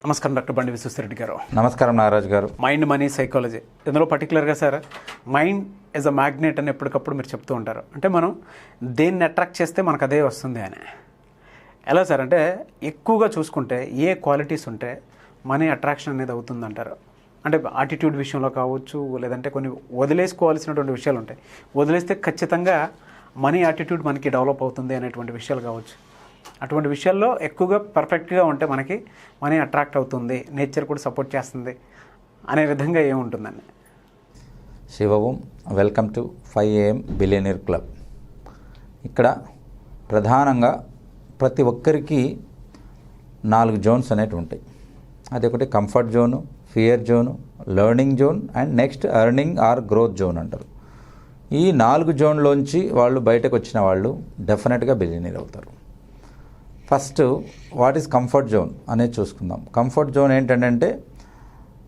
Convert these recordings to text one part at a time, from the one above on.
నమస్కారం డాక్టర్ బండి విశ్వేశ్వరరెడ్డి గారు. నమస్కారం నాగరాజు గారు. మైండ్ మనీ సైకాలజీ, ఇందులో పర్టికులర్గా sir mind as a magnet అని ఎప్పటికప్పుడు మీరు చెప్తూ ఉంటారు. అంటే మనం దేన్ని అట్రాక్ట్ చేస్తే మనకు అదే వస్తుంది అని. ఎలా సార్ అంటే ఎక్కువగా చూసుకుంటే ఏ క్వాలిటీస్ ఉంటే మనీ అట్రాక్షన్ అనేది అవుతుందంటారు? అంటే ఆటిట్యూడ్ విషయంలో కావచ్చు, లేదంటే కొన్ని వదిలేసుకోవాల్సినటువంటి విషయాలు ఉంటాయి, వదిలేస్తే ఖచ్చితంగా మనీ యాటిట్యూడ్ మనకి డెవలప్ అవుతుంది అనేటువంటి విషయాలు కావచ్చు. అటువంటి విషయాల్లో ఎక్కువగా పర్ఫెక్ట్గా ఉంటే మనకి మనీ అట్రాక్ట్ అవుతుంది, నేచర్ కూడా సపోర్ట్ చేస్తుంది అనే విధంగా ఏముంటుందండి? శివవం, welcome to 5 AM billionaire club. ఇక్కడ ప్రధానంగా ప్రతి ఒక్కరికి 4 జోన్స్ అనేవి ఉంటాయి. అది ఒకటి comfort zone, fear zone, learning zone and next earning or growth zone అంటారు. ఈ 4 జోన్లోంచి వాళ్ళు బయటకు వచ్చిన వాళ్ళు డెఫినెట్గా బిలియనీర్ అవుతారు. First what is comfort zone అనేది చూసుకుందాం. కంఫర్ట్ జోన్ ఏంటంటే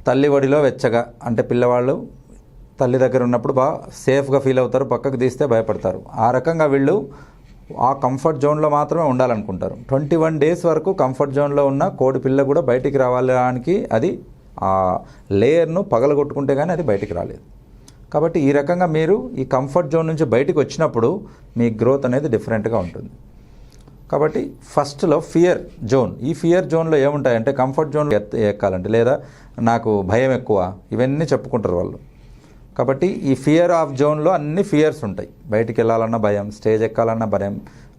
తల్లి ఒడిలో వెచ్చగా, అంటే పిల్లవాళ్ళు తల్లి దగ్గర ఉన్నప్పుడు బాగా సేఫ్గా ఫీల్ అవుతారు, పక్కకు తీస్తే భయపడతారు. ఆ రకంగా వీళ్ళు ఆ కంఫర్ట్ జోన్లో మాత్రమే ఉండాలనుకుంటారు. 21 days వరకు కంఫర్ట్ జోన్లో ఉన్న కోడి పిల్ల కూడా బయటికి రావడానికి అది ఆ లేయర్ను పగలగొట్టుకుంటే కానీ అది బయటికి రాలేదు. కాబట్టి ఈ రకంగా మీరు ఈ కంఫర్ట్ జోన్ నుంచి బయటికి వచ్చినప్పుడు మీ గ్రోత్ అనేది డిఫరెంట్గా ఉంటుంది. కాబట్టి ఫస్ట్లో ఫియర్ జోన్. ఈ ఫియర్ జోన్లో ఏముంటాయంటే కంఫర్ట్ జోన్ ఎక్కాలంటే లేదా నాకు భయం ఎక్కువ, ఇవన్నీ చెప్పుకుంటారు వాళ్ళు. కాబట్టి ఈ ఫియర్ ఆఫ్ జోన్లో అన్ని ఫియర్స్ ఉంటాయి. బయటికి వెళ్ళాలన్న భయం, స్టేజ్ ఎక్కాలన్న భయం,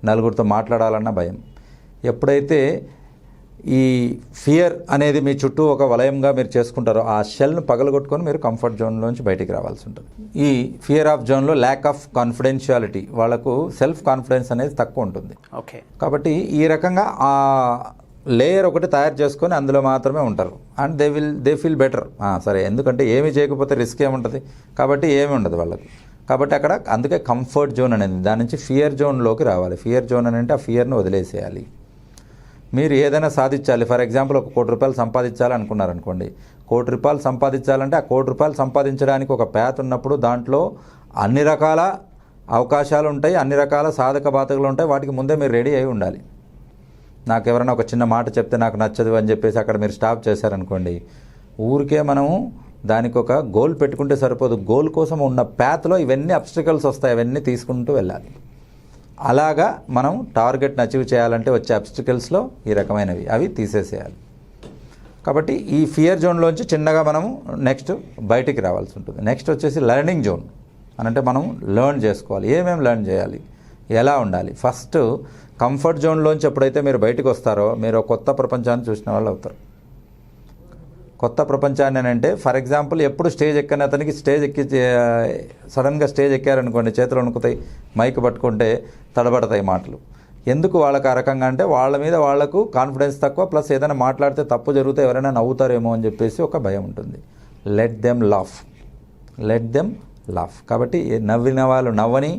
నలుగురితో మాట్లాడాలన్న భయం. ఎప్పుడైతే ఈ ఫియర్ అనేది మీ చుట్టూ ఒక వలయంగా మీరు చేసుకుంటారో ఆ షెల్ను పగలగొట్టుకొని మీరు కంఫర్ట్ జోన్లోంచి బయటికి రావాల్సి ఉంటుంది. ఈ ఫియర్ ఆఫ్ జోన్లో ల్యాక్ ఆఫ్ కాన్ఫిడెన్షియాలిటీ, వాళ్ళకు సెల్ఫ్ కాన్ఫిడెన్స్ అనేది తక్కువ ఉంటుంది. ఓకే. కాబట్టి ఈ రకంగా ఆ లేయర్ ఒకటి తయారు చేసుకొని అందులో మాత్రమే ఉంటారు. And they feel better. సరే, ఎందుకంటే ఏమి చేయకపోతే రిస్క్ ఏముంటుంది, కాబట్టి ఏమి ఉండదు వాళ్ళకు. కాబట్టి అక్కడ అందుకే కంఫర్ట్ జోన్ అనేది, దాని నుంచి ఫియర్ జోన్లోకి రావాలి. ఫియర్ జోన్ అని అంటే ఆ ఫియర్ను వదిలేసేయాలి. మీరు ఏదైనా సాధించాలి, ఫర్ ఎగ్జాంపుల్ ఒక ₹1 సంపాదించాలి అనుకున్నారనుకోండి. ₹1 సంపాదించాలంటే ఆ ₹1 సంపాదించడానికి ఒక ప్యాత్ ఉన్నప్పుడు దాంట్లో అన్ని రకాల అవకాశాలు ఉంటాయి, అన్ని రకాల సాధక బాధకులు ఉంటాయి. వాటికి ముందే మీరు రెడీ అయి ఉండాలి. నాకు ఎవరైనా ఒక చిన్న మాట చెప్తే నాకు నచ్చదు అని చెప్పేసి అక్కడ మీరు స్టాప్ చేశారనుకోండి, ఊరికే మనము దానికి ఒక గోల్ పెట్టుకుంటే సరిపోదు. గోల్ కోసం ఉన్న ప్యాత్లో ఇవన్నీ అబ్స్టికల్స్ వస్తాయి, అవన్నీ తీసుకుంటూ వెళ్ళాలి. అలాగా మనం టార్గెట్ని అచీవ్ చేయాలంటే వచ్చే అబ్స్టికల్స్లో ఈ రకమైనవి అవి తీసేసేయాలి. కాబట్టి ఈ ఫియర్ జోన్లోంచి చిన్నగా మనము నెక్స్ట్ బయటికి రావాల్సి ఉంటుంది. నెక్స్ట్ వచ్చేసి లెర్నింగ్ జోన్ అని అంటే మనం లెర్న్ చేసుకోవాలి. ఏమేమి లెర్న్ చేయాలి, ఎలా ఉండాలి. ఫస్ట్ కంఫర్ట్ జోన్లోంచి ఎప్పుడైతే మీరు బయటకు వస్తారో మీరు కొత్త ప్రపంచాన్ని చూసిన వాళ్ళు అవుతారు. కొత్త ప్రపంచాన్ని అని అంటే ఫర్ ఎగ్జాంపుల్ ఎప్పుడు స్టేజ్ ఎక్కని అతనికి స్టేజ్ ఎక్కి సడన్గా స్టేజ్ ఎక్కారనుకోండి, చేతులు వణుకుతాయి, మైక్ పట్టుకుంటే తడబడతాయి మాటలు. ఎందుకు వాళ్ళకి ఆ రకంగా అంటే వాళ్ళ మీద వాళ్లకు కాన్ఫిడెన్స్ తక్కువ, ప్లస్ ఏదైనా మాట్లాడితే తప్పు జరిగితే ఎవరైనా నవ్వుతారేమో అని చెప్పేసి ఒక భయం ఉంటుంది. Let them laugh. కాబట్టి నవ్విన వాళ్ళు నవ్వని,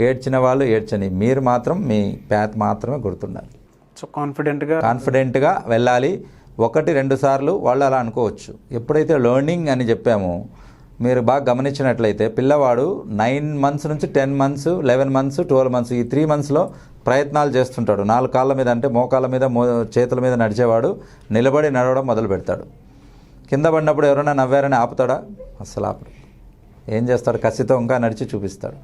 ఏడ్చిన వాళ్ళు ఏడ్చని, మీరు మాత్రం మీ ప్యాత్ మాత్రమే గుర్తుండాలి. సో కాన్ఫిడెంట్గా వెళ్ళాలి. 1-2 సార్లు వాళ్ళు అలా అనుకోవచ్చు. ఎప్పుడైతే లెర్నింగ్ అని చెప్పామో మీరు బాగా గమనించినట్లయితే పిల్లవాడు 9 months నుంచి 10 months, 11 months, 12 months ఈ 3 monthsలో ప్రయత్నాలు చేస్తుంటాడు. 4 కాళ్ళ మీద అంటే మోకాళ్ళ మీద చేతుల మీద నడిచేవాడు నిలబడి నడవడం మొదలు పెడతాడు. కింద పడినప్పుడు ఎవరైనా నవ్వారని ఆపుతాడా? అస్సలు ఆపడు. ఏం చేస్తాడు? కసితో ఇంకా నడిచి చూపిస్తాడు.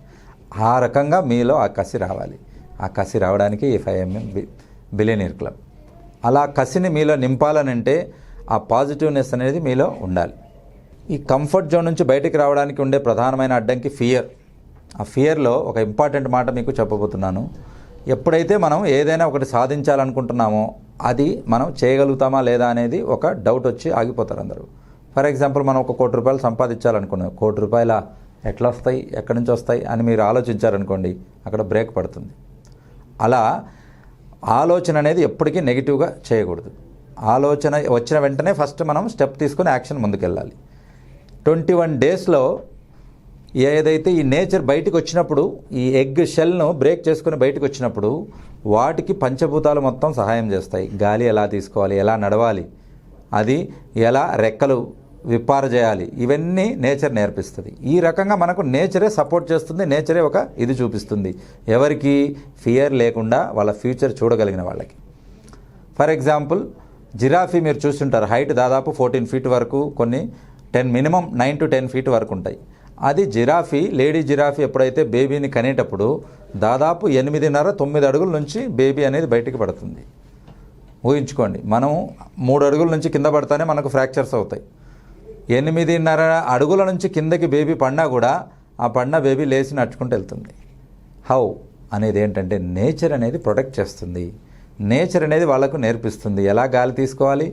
ఆ రకంగా మీలో ఆ కసి రావాలి. ఆ కసి రావడానికి ఈ 5 AM బిలియనీర్ క్లబ్. అలా కసిని మీలో నింపాలనంటే ఆ పాజిటివ్నెస్ అనేది మీలో ఉండాలి. ఈ కంఫర్ట్ జోన్ నుంచి బయటికి రావడానికి ఉండే ప్రధానమైన అడ్డంకి ఫియర్. ఆ ఫియర్లో ఒక ఇంపార్టెంట్ మాట మీకు చెప్పబోతున్నాను. ఎప్పుడైతే మనం ఏదైనా ఒకటి సాధించాలనుకుంటున్నామో అది మనం చేయగలుగుతామా లేదా అనేది ఒక డౌట్ వచ్చి ఆగిపోతారు అందరూ. ఫర్ ఎగ్జాంపుల్ మనం ఒక ₹1 సంపాదించాలనుకున్నాం. ₹1 ఎట్లా వస్తాయి, ఎక్కడి నుంచి వస్తాయి అని మీరు ఆలోచించారనుకోండి, అక్కడ బ్రేక్ పడుతుంది. అలా ఆలోచన అనేది ఎప్పటికీ నెగిటివ్గా చేయకూడదు. ఆలోచన వచ్చిన వెంటనే ఫస్ట్ మనం స్టెప్ తీసుకొని యాక్షన్ ముందుకెళ్ళాలి. 21 daysలో ఏదైతే ఈ నేచర్ బయటకు వచ్చినప్పుడు, ఈ ఎగ్ షెల్ను బ్రేక్ చేసుకుని బయటకు వచ్చినప్పుడు వాటికి పంచభూతాలు మొత్తం సహాయం చేస్తాయి. గాలి ఎలా తీసుకోవాలి, ఎలా నడవాలి, అది ఎలా రెక్కలు విప్పారజేయాలి, ఇవన్నీ నేచర్ నేర్పిస్తుంది. ఈ రకంగా మనకు నేచరే సపోర్ట్ చేస్తుంది, నేచరే ఒక ఇది చూపిస్తుంది. ఎవరికి? ఫియర్ లేకుండా వాళ్ళ ఫ్యూచర్ చూడగలిగిన వాళ్ళకి. ఫర్ ఎగ్జాంపుల్ జిరాఫీ మీరు చూస్తుంటారు, హైట్ దాదాపు 14 ఫీట్ వరకు, కొన్ని 10 మినిమం 9 to 10 ఫీట్ వరకు ఉంటాయి. అది జిరాఫీ, లేడీ జిరాఫీ ఎప్పుడైతే బేబీని కనేటప్పుడు దాదాపు 8.5-9 అడుగుల నుంచి బేబీ అనేది బయటికి పడుతుంది. ఊహించుకోండి, మనం 3 అడుగుల నుంచి కింద పడతానే మనకు ఫ్రాక్చర్స్ అవుతాయి. 8.5 అడుగుల నుంచి కిందకి బేబీ పడినా కూడా ఆ పడిన బేబీ లేచి నడుచుకుంటూ వెళ్తుంది. హౌ అనేది ఏంటంటే నేచర్ అనేది ప్రొటెక్ట్ చేస్తుంది. నేచర్ అనేది వాళ్ళకు నేర్పిస్తుంది ఎలా గాలి తీసుకోవాలి,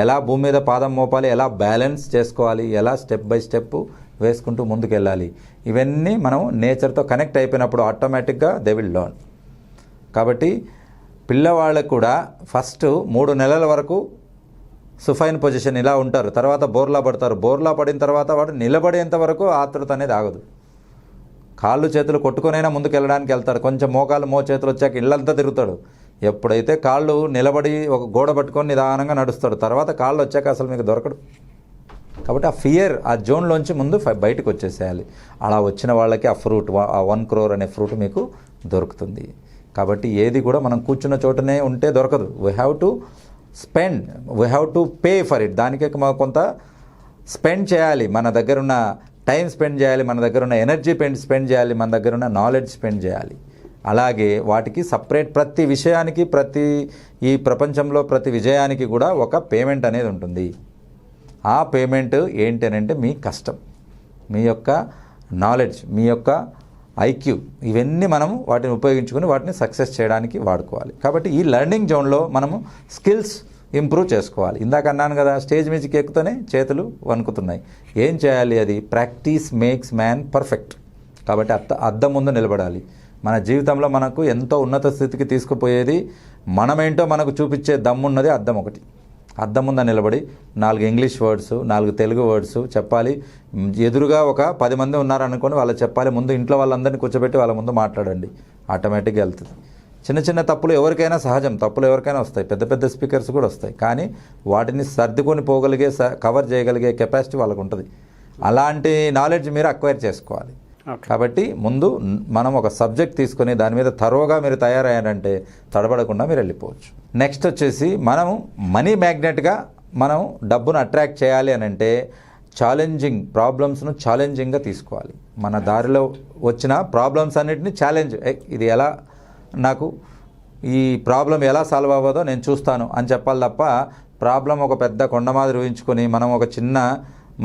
ఎలా భూమి మీద పాదం మోపాలి, ఎలా బ్యాలెన్స్ చేసుకోవాలి, ఎలా స్టెప్ బై స్టెప్ వేసుకుంటూ ముందుకు వెళ్ళాలి. ఇవన్నీ మనం నేచర్తో కనెక్ట్ అయిపోయినప్పుడు ఆటోమేటిక్గా దే విల్ లర్న్. కాబట్టి పిల్లవాళ్ళకు కూడా ఫస్ట్ 3 నెలల వరకు సుఫైన్ పొజిషన్ ఇలా ఉంటారు, తర్వాత బోర్లా పడతారు. బోర్లా పడిన తర్వాత వాడు నిలబడేంత వరకు ఆతృత అనేది ఆగదు. కాళ్ళు చేతులు కొట్టుకొనైనా ముందుకు వెళ్ళడానికి వెళ్తాడు. కొంచెం మోకాలు చేతులు వచ్చాక ఇళ్ళంతా తిరుగుతాడు. ఎప్పుడైతే కాళ్ళు నిలబడి ఒక గోడ పట్టుకొని నిదానంగా నడుస్తాడు, తర్వాత కాళ్ళు వచ్చాక అసలు మీకు దొరకడు. కాబట్టి ఆ ఫియర్, ఆ జోన్లోంచి ముందు బయటకు వచ్చేసేయాలి. అలా వచ్చిన వాళ్ళకి ఆ ఫ్రూట్, ఆ 1 crore అనే ఫ్రూట్ మీకు దొరుకుతుంది. కాబట్టి ఏది కూడా మనం కూర్చున్న చోటనే ఉంటే దొరకదు. We have to spend, we have to pay for it. దానికే కొంత స్పెండ్ చేయాలి, మన దగ్గర ఉన్న టైం స్పెండ్ చేయాలి, మన దగ్గర ఉన్న ఎనర్జీ స్పెండ్ చేయాలి, మన దగ్గర ఉన్న నాలెడ్జ్ స్పెండ్ చేయాలి. అలాగే వాటికి సపరేట్ ప్రతి విషయానికి, ఈ ప్రపంచంలో ప్రతి విజయానికి కూడా ఒక పేమెంట్ అనేది ఉంటుంది. ఆ పేమెంట్ ఏంటి అని అంటే మీ కష్టం, మీ యొక్క నాలెడ్జ్, మీ యొక్క ఐక్యూ, ఇవన్నీ మనము వాటిని ఉపయోగించుకొని వాటిని సక్సెస్ చేయడానికి వాడుకోవాలి. కాబట్టి ఈ లెర్నింగ్ జోన్లో మనము స్కిల్స్ ఇంప్రూవ్ చేసుకోవాలి. ఇందాక అన్నాను కదా, స్టేజ్ మీదకి ఎక్కుతూనే చేతులు వణుకుతున్నాయి. ఏం చేయాలి? అది ప్రాక్టీస్ మేక్స్ మ్యాన్ పర్ఫెక్ట్. కాబట్టి అద్దం ముందు నిలబడాలి. మన జీవితంలో మనకు ఎంతో ఉన్నత స్థితికి తీసుకుపోయేది మనమేంటో మనకు చూపించే దమ్మున్నది అద్దం ఒకటి. అద్దం ముందు నిలబడి 4 ఇంగ్లీష్ వర్డ్స్, 4 తెలుగు వర్డ్స్ చెప్పాలి. ఎదురుగా ఒక 10 మంది ఉన్నారనుకోని వాళ్ళు చెప్పాలి. ముందు ఇంట్లో వాళ్ళందరినీ కూర్చోబెట్టి వాళ్ళ ముందు మాట్లాడండి. ఆటోమేటిక్గా వెళ్తుంది. చిన్న చిన్న తప్పులు ఎవరికైనా సహజం, తప్పులు ఎవరికైనా వస్తాయి, పెద్ద పెద్ద స్పీకర్స్ కూడా వస్తాయి. కానీ వాటిని సర్దుకొని పోగలిగే, కవర్ చేయగలిగే కెపాసిటీ వాళ్ళకు ఉంటుంది. అలాంటి నాలెడ్జ్ మీరు అక్వైర్ చేసుకోవాలి. కాబట్టి ముందు మనం ఒక సబ్జెక్ట్ తీసుకొని దాని మీద థరోగా మీరు తయారయ్యారంటే తడబడకుండా మీరు వెళ్ళిపోవచ్చు. నెక్స్ట్ వచ్చేసి మనము మనీ మ్యాగ్నెట్గా మనం డబ్బును అట్రాక్ట్ చేయాలి అని అంటే ఛాలెంజింగ్ ప్రాబ్లమ్స్ను ఛాలెంజింగ్గా తీసుకోవాలి. మన దారిలో వచ్చిన ప్రాబ్లమ్స్ అన్నిటిని ఛాలెంజ్, ఇది ఎలా, నాకు ఈ ప్రాబ్లం ఎలా సాల్వ్ అవ్వదో నేను చూస్తాను అని చెప్పాలి తప్ప ప్రాబ్లం ఒక పెద్ద కొండ మాదిరి ఊహించుకొని మనం ఒక చిన్న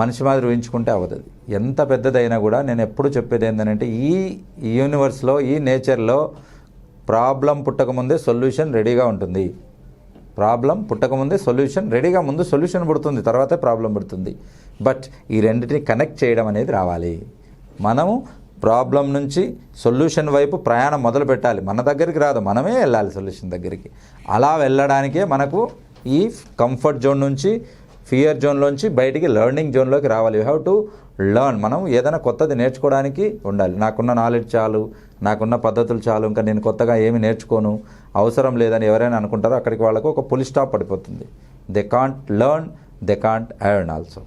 మనిషి మాదిరి ఊహించుకుంటే అవ్వదు. ఎంత పెద్దదైనా కూడా నేను ఎప్పుడు చెప్పేది ఏంటంటే ఈ యూనివర్స్లో, ఈ నేచర్లో ప్రాబ్లం పుట్టకముందే సొల్యూషన్ రెడీగా ఉంటుంది. ప్రాబ్లం పుట్టకముందే సొల్యూషన్ రెడీగా, ముందు సొల్యూషన్ పుడుతుంది, తర్వాతే ప్రాబ్లం పుడుతుంది. బట్ ఈ రెండింటిని కనెక్ట్ చేయడం అనేది రావాలి. మనము ప్రాబ్లం నుంచి సొల్యూషన్ వైపు ప్రయాణం మొదలు పెట్టాలి. మన దగ్గరికి రాదు, మనమే వెళ్ళాలి సొల్యూషన్ దగ్గరికి. అలా వెళ్ళడానికే మనకు ఈ కంఫర్ట్ జోన్ నుంచి, ఫియర్ జోన్లోంచి బయటికి లెర్నింగ్ జోన్లోకి రావాలి. You have to learn. మనం ఏదైనా కొత్తది నేర్చుకోవడానికి ఉండాలి. నాకున్న నాలెడ్జ్ చాలు, నాకున్న పద్ధతులు చాలు, ఇంకా నేను కొత్తగా ఏమి నేర్చుకోను, అవసరం లేదని ఎవరైనా అనుకుంటారో అక్కడికి వాళ్ళకు ఒక పుల్ స్టాప్ పడిపోతుంది. They can't learn, they can't earn also.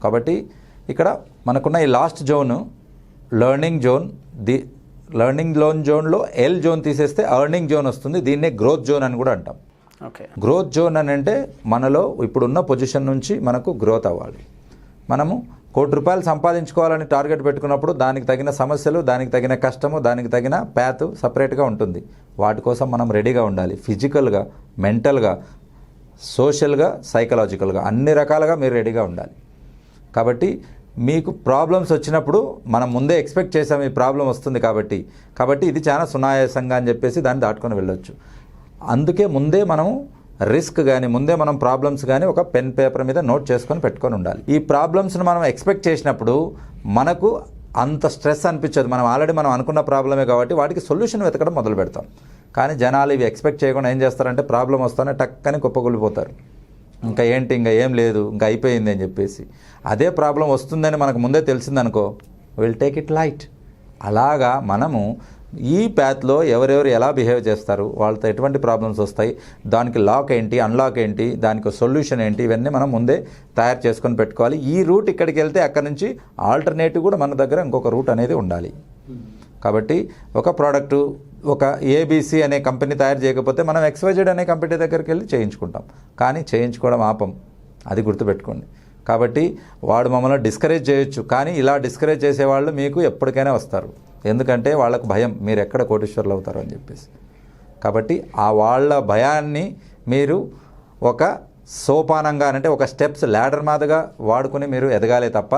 కాబట్టి ఇక్కడ మనకున్న ఈ last zone learning zone. Learning జోన్లో ఎల్ జోన్ తీసేస్తే ఎర్నింగ్ జోన్ వస్తుంది. దీన్నే గ్రోత్ జోన్ అని కూడా అంటాం. ఓకే, గ్రోత్ జోన్ అని అంటే మనలో ఇప్పుడున్న పొజిషన్ నుంచి మనకు గ్రోత్ అవ్వాలి. మనము ₹1,00,00,000 సంపాదించుకోవాలని టార్గెట్ పెట్టుకున్నప్పుడు దానికి తగిన సమస్యలు, దానికి తగిన కష్టము, దానికి తగిన ప్యాత్ సపరేట్గా ఉంటుంది. వాటి కోసం మనం రెడీగా ఉండాలి. ఫిజికల్గా, మెంటల్గా, సోషల్గా, సైకలాజికల్గా అన్ని రకాలుగా మీరు రెడీగా ఉండాలి. కాబట్టి మీకు ప్రాబ్లమ్స్ వచ్చినప్పుడు మనం ముందే ఎక్స్పెక్ట్ చేసాం ఈ ప్రాబ్లం వస్తుంది కాబట్టి ఇది చాలా సునాయాసంగా అని చెప్పేసి దాన్ని దాటుకొని వెళ్ళొచ్చు. అందుకే ముందే మనం రిస్క్ కానీ, ముందే మనం ప్రాబ్లమ్స్ కానీ ఒక పెన్ పేపర్ మీద నోట్ చేసుకొని పెట్టుకొని ఉండాలి. ఈ ప్రాబ్లమ్స్ని మనం ఎక్స్పెక్ట్ చేసినప్పుడు మనకు అంత స్ట్రెస్ అనిపించదు. మనం ఆల్రెడీ మనం అనుకున్న ప్రాబ్లమే కాబట్టి వాటికి సొల్యూషన్ వెతకడం మొదలు పెడతాం. కానీ జనాలు ఇవి ఎక్స్పెక్ట్ చేయకుండా ఏం చేస్తారంటే ప్రాబ్లం వస్తానే టక్కని కుప్పకూలిపోతారు. ఇంకా ఏంటి, ఇంకా ఏం లేదు, ఇంకా అయిపోయింది అని చెప్పేసి. అదే ప్రాబ్లం వస్తుందని మనకు ముందే తెలిసిందనుకో, విల్ టేక్ ఇట్ లైట్. అలాగా మనము ఈ ప్యాత్లో ఎవరెవరు ఎలా బిహేవ్ చేస్తారు, వాళ్ళతో ఎటువంటి ప్రాబ్లమ్స్ వస్తాయి, దానికి లాక్ ఏంటి, అన్లాక్ ఏంటి, దానికి సొల్యూషన్ ఏంటి, ఇవన్నీ మనం ముందే తయారు చేసుకొని పెట్టుకోవాలి. ఈ రూట్ ఇక్కడికి వెళ్తే అక్కడ నుంచి ఆల్టర్నేటివ్ కూడా మన దగ్గర ఇంకొక రూట్ అనేది ఉండాలి. కాబట్టి ఒక ప్రోడక్టు ఒక ఏబీసీ అనే కంపెనీ తయారు చేయకపోతే మనం XYZ అనే కంపెనీ దగ్గరికి వెళ్ళి చేయించుకుంటాం. కానీ చేయించుకోవడం ఆపం, అది గుర్తుపెట్టుకోండి. కాబట్టి వాడు మమ్మల్ని డిస్కరేజ్ చేయొచ్చు, కానీ ఇలా డిస్కరేజ్ చేసేవాళ్ళు మీకు ఎప్పటికైనా వస్తారు. ఎందుకంటే వాళ్ళకు భయం మీరు ఎక్కడ కోటీశ్వర్లు అవుతారు అని చెప్పేసి. కాబట్టి ఆ వాళ్ళ భయాన్ని మీరు ఒక సోపానంగా అంటే ఒక స్టెప్స్ ల్యాడర్ మాదిరిగా వాడుకుని మీరు ఎదగాలే తప్ప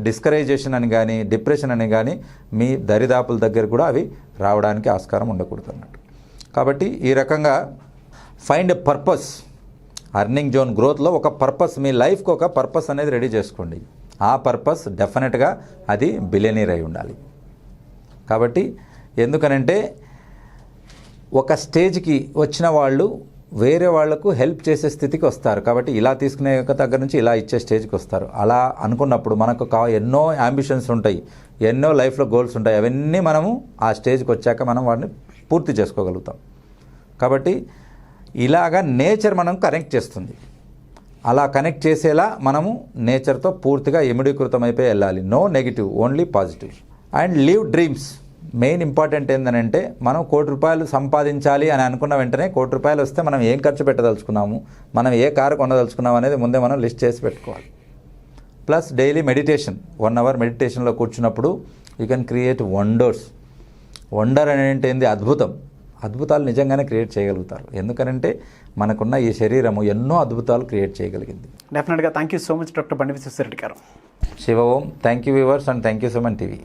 డిస్కరేజేషన్ అని కానీ డిప్రెషన్ అని కానీ మీ దరిదాపుల దగ్గర కూడా అవి రావడానికి ఆస్కారం ఉండకూడదు అన్నట్టు. కాబట్టి ఈ రకంగా find a purpose. Earning zone గ్రోత్లో ఒక పర్పస్, మీ లైఫ్కి ఒక పర్పస్ అనేది రెడీ చేసుకోండి. ఆ పర్పస్ డెఫినెట్గా అది బిలియనీర్ అయి ఉండాలి. కాబట్టి ఎందుకనంటే ఒక స్టేజ్కి వచ్చిన వాళ్ళు వేరే వాళ్లకు హెల్ప్ చేసే స్థితికి వస్తారు. కాబట్టి ఇలా తీసుకునే దగ్గర నుంచి ఇలా ఇచ్చే స్టేజ్కి వస్తారు. అలా అనుకున్నప్పుడు మనకు ఎన్నో యాంబిషన్స్ ఉంటాయి, ఎన్నో లైఫ్లో గోల్స్ ఉంటాయి. అవన్నీ మనము ఆ స్టేజ్కి వచ్చాక మనం వాటిని పూర్తి చేసుకోగలుగుతాం. కాబట్టి ఇలాగా నేచర్ మనం కనెక్ట్ చేస్తుంది. అలా కనెక్ట్ చేసేలా మనము నేచర్తో పూర్తిగా ఇమిడీకృతం అయిపోయి వెళ్ళాలి. No negative, only positive. And leave dreams. Main important ఏంటంటే మనం ₹1,00,00,000 సంపాదించాలి అని అనుకున్న వెంటనే ₹1,00,00,000 వస్తే మనం ఏం ఖర్చు పెట్టదలుచుకున్నాము, మనం ఏ కారు కొనదలుచుకున్నాము అనేది ముందే మనం లిస్ట్ చేసి పెట్టుకోవాలి. ప్లస్ డైలీ మెడిటేషన్, 1 hour మెడిటేషన్లో కూర్చున్నప్పుడు you can create wonders. Wonder అనేది ఏంటి? అద్భుతం. అద్భుతాలు నిజంగానే క్రియేట్ చేయగలుగుతారు. ఎందుకనంటే మనకున్న ఈ శరీరము ఎన్నో అద్భుతాలు క్రియేట్ చేయగలిగింది. డెఫినెట్గా thank you so much doctor Bandi Visweswara Reddy గారు. Shiva Om. Thank you viewers and thank you Suman TV.